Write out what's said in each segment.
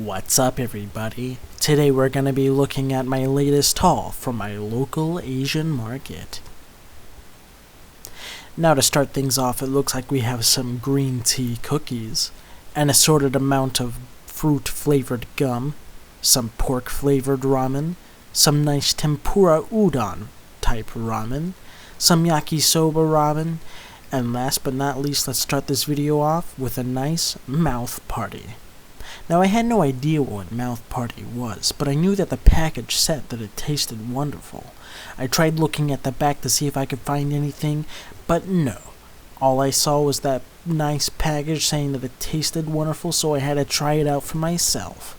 What's up, everybody? Today we're going to be looking at my latest haul from my local Asian market. Now to start things off, it looks like we have some green tea cookies, an assorted amount of fruit-flavored gum, some pork-flavored ramen, some nice tempura udon type ramen, some yakisoba ramen, and last but not least, let's start this video off with a nice mouth party. Now, I had no idea what mouth party was, but I knew that the package said that it tasted wonderful. I tried looking at the back to see if I could find anything, but no. All I saw was that nice package saying that it tasted wonderful, so I had to try it out for myself.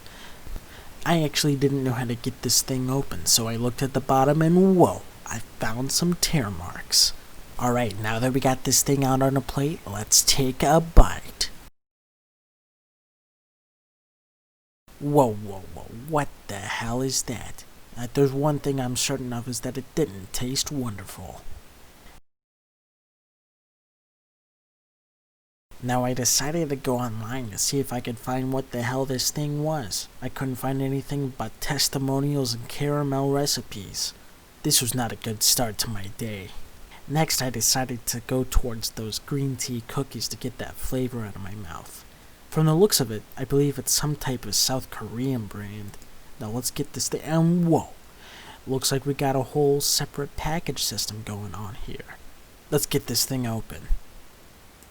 I actually didn't know how to get this thing open, so I looked at the bottom and whoa, I found some tear marks. Alright, now that we got this thing out on a plate, let's take a bite. Whoa, what the hell is that? There's one thing I'm certain of is that it didn't taste wonderful. Now I decided to go online to see if I could find what the hell this thing was. I couldn't find anything but testimonials and caramel recipes. This was not a good start to my day. Next I decided to go towards those green tea cookies to get that flavor out of my mouth. From the looks of it, I believe it's some type of South Korean brand. Now let's get this thing, and whoa! Looks like we got a whole separate package system going on here. Let's get this thing open.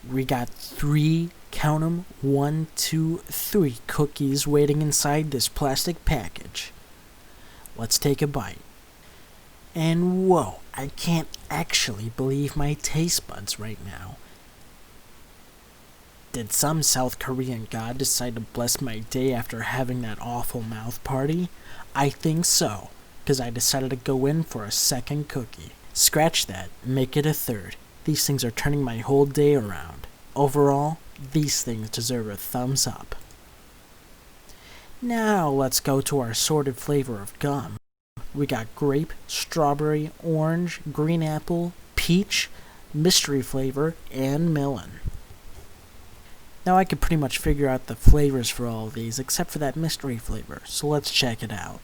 We got 3, count 'em, 1, 2, 3 cookies waiting inside this plastic package. Let's take a bite. And whoa, I can't actually believe my taste buds right now. Did some South Korean god decide to bless my day after having that awful mouth party? I think so, because I decided to go in for a second cookie. Scratch that, make it a third. These things are turning my whole day around. Overall, these things deserve a thumbs up. Now let's go to our assorted flavor of gum. We got grape, strawberry, orange, green apple, peach, mystery flavor, and melon. Now I could pretty much figure out the flavors for all of these except for that mystery flavor, so let's check it out.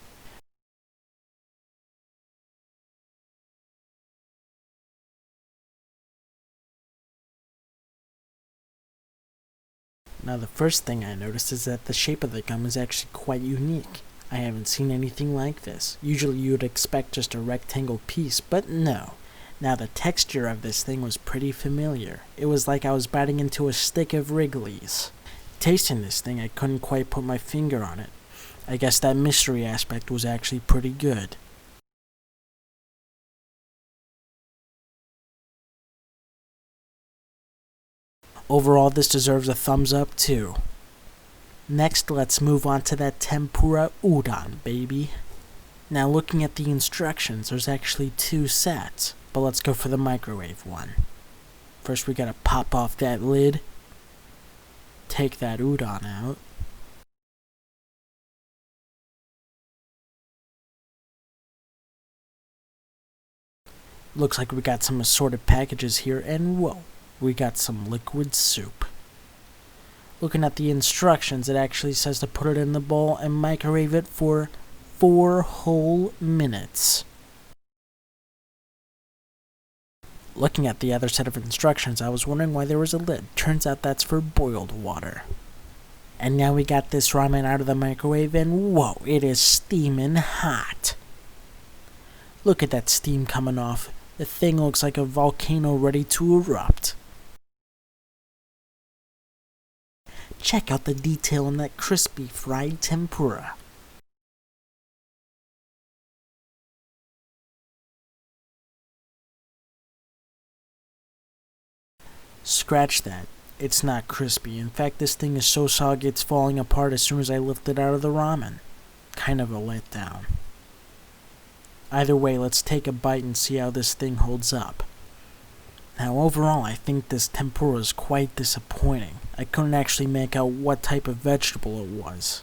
Now the first thing I noticed is that the shape of the gum is actually quite unique. I haven't seen anything like this. Usually you would expect just a rectangle piece, but no. Now the texture of this thing was pretty familiar. It was like I was biting into a stick of Wrigley's. Tasting this thing, I couldn't quite put my finger on it. I guess that mystery aspect was actually pretty good. Overall, this deserves a thumbs up too. Next, let's move on to that tempura udon, baby. Now looking at the instructions, there's actually 2 sets, but let's go for the microwave one. First we gotta pop off that lid, take that udon out, looks like we got some assorted packages here, and whoa, we got some liquid soup. Looking at the instructions, it actually says to put it in the bowl and microwave it for 4 whole minutes. Looking at the other set of instructions, I was wondering why there was a lid. Turns out that's for boiled water. And now we got this ramen out of the microwave and whoa, it is steaming hot. Look at that steam coming off. The thing looks like a volcano ready to erupt. Check out the detail in that crispy fried tempura. Scratch that. It's not crispy. In fact, this thing is so soggy it's falling apart as soon as I lift it out of the ramen. Kind of a letdown. Either way, let's take a bite and see how this thing holds up. Now overall, I think this tempura is quite disappointing. I couldn't actually make out what type of vegetable it was.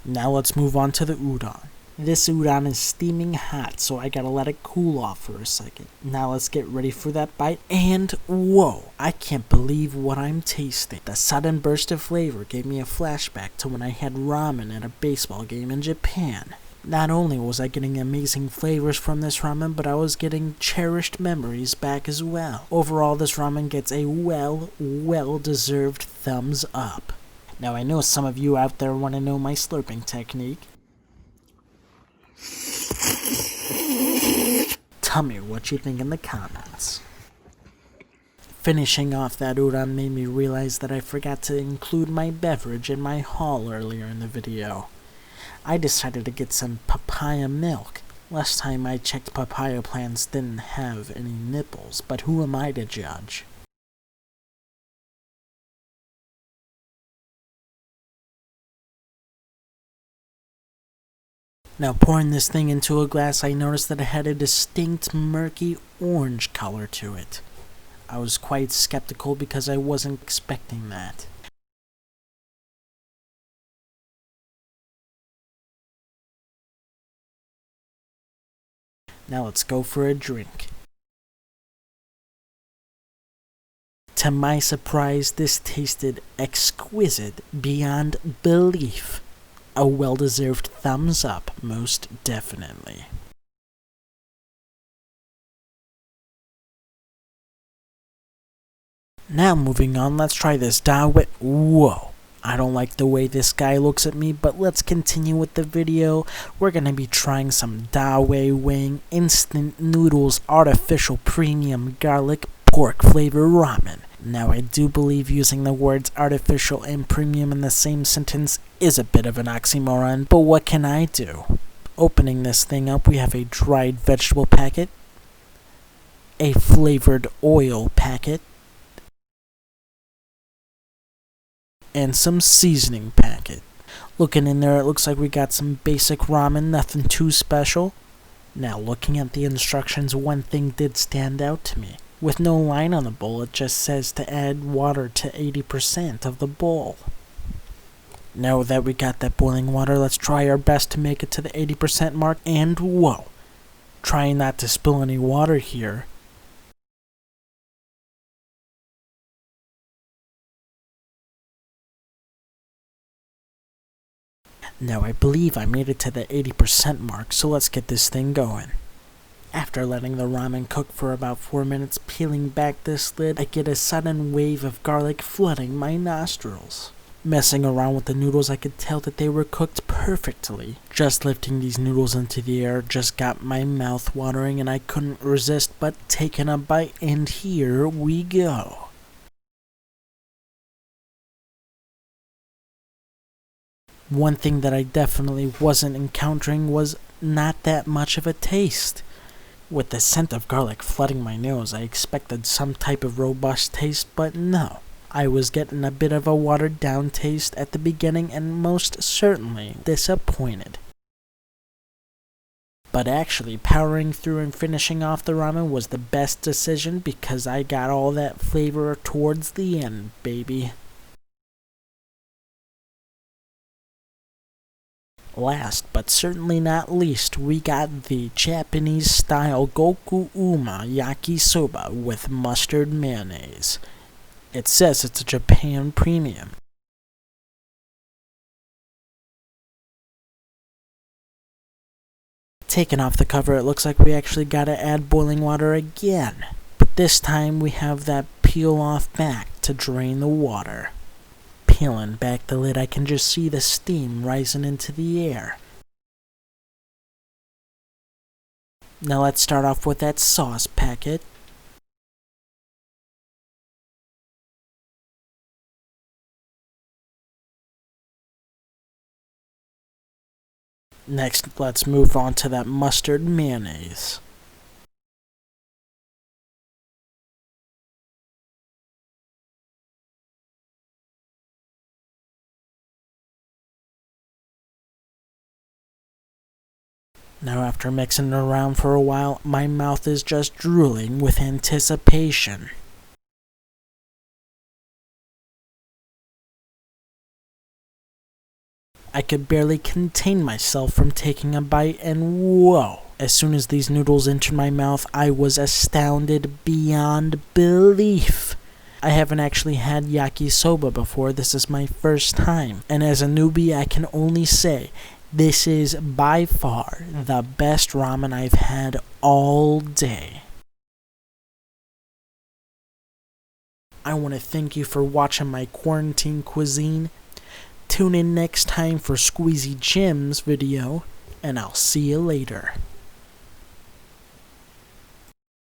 Now let's move on to the udon. This udon is steaming hot, so I gotta let it cool off for a second. Now let's get ready for that bite, and whoa! I can't believe what I'm tasting. The sudden burst of flavor gave me a flashback to when I had ramen at a baseball game in Japan. Not only was I getting amazing flavors from this ramen, but I was getting cherished memories back as well. Overall, this ramen gets a well-deserved thumbs up. Now I know some of you out there want to know my slurping technique. Tell me what you think in the comments. Finishing off that udon made me realize that I forgot to include my beverage in my haul earlier in the video. I decided to get some papaya milk. Last time I checked, papaya plants didn't have any nipples, but who am I to judge? Now pouring this thing into a glass, I noticed that it had a distinct murky orange color to it. I was quite skeptical because I wasn't expecting that. Now let's go for a drink. To my surprise, this tasted exquisite beyond belief. A well-deserved thumbs up, most definitely. Now moving on, let's try this dawe. Whoa, I don't like the way this guy looks at me, but let's continue with the video. We're gonna be trying some dawe wing instant noodles artificial premium garlic pork flavor ramen. Now I do believe using the words artificial and premium in the same sentence is a bit of an oxymoron, but what can I do? Opening this thing up, we have a dried vegetable packet, a flavored oil packet, and some seasoning packet. Looking in there, it looks like we got some basic ramen, nothing too special. Now looking at the instructions, one thing did stand out to me. With no line on the bowl, it just says to add water to 80% of the bowl. Now that we got that boiling water, let's try our best to make it to the 80% mark, and whoa! Trying not to spill any water here. Now I believe I made it to the 80% mark, so let's get this thing going. After letting the ramen cook for about 4 minutes, peeling back this lid, I get a sudden wave of garlic flooding my nostrils. Messing around with the noodles, I could tell that they were cooked perfectly. Just lifting these noodles into the air just got my mouth watering, and I couldn't resist but taking a bite, and here we go. One thing that I definitely wasn't encountering was not that much of a taste. With the scent of garlic flooding my nose, I expected some type of robust taste, but no. I was getting a bit of a watered down taste at the beginning and most certainly disappointed. But actually, powering through and finishing off the ramen was the best decision because I got all that flavor towards the end, baby. Last but certainly not least, we got the Japanese style Goku Uma Yakisoba with mustard mayonnaise. It says it's a Japan premium. Taking off the cover, it looks like we actually gotta add boiling water again. But this time we have that peel off back to drain the water. Peeling back the lid, I can just see the steam rising into the air. Now let's start off with that sauce packet. Next, let's move on to that mustard mayonnaise. Now after mixing it around for a while, my mouth is just drooling with anticipation. I could barely contain myself from taking a bite, and whoa! As soon as these noodles entered my mouth, I was astounded beyond belief. I haven't actually had yakisoba before. This is my first time. And as a newbie, I can only say this is by far the best ramen I've had all day. I want to thank you for watching my quarantine cuisine. Tune in next time for Squeezy Jim's video, and I'll see you later.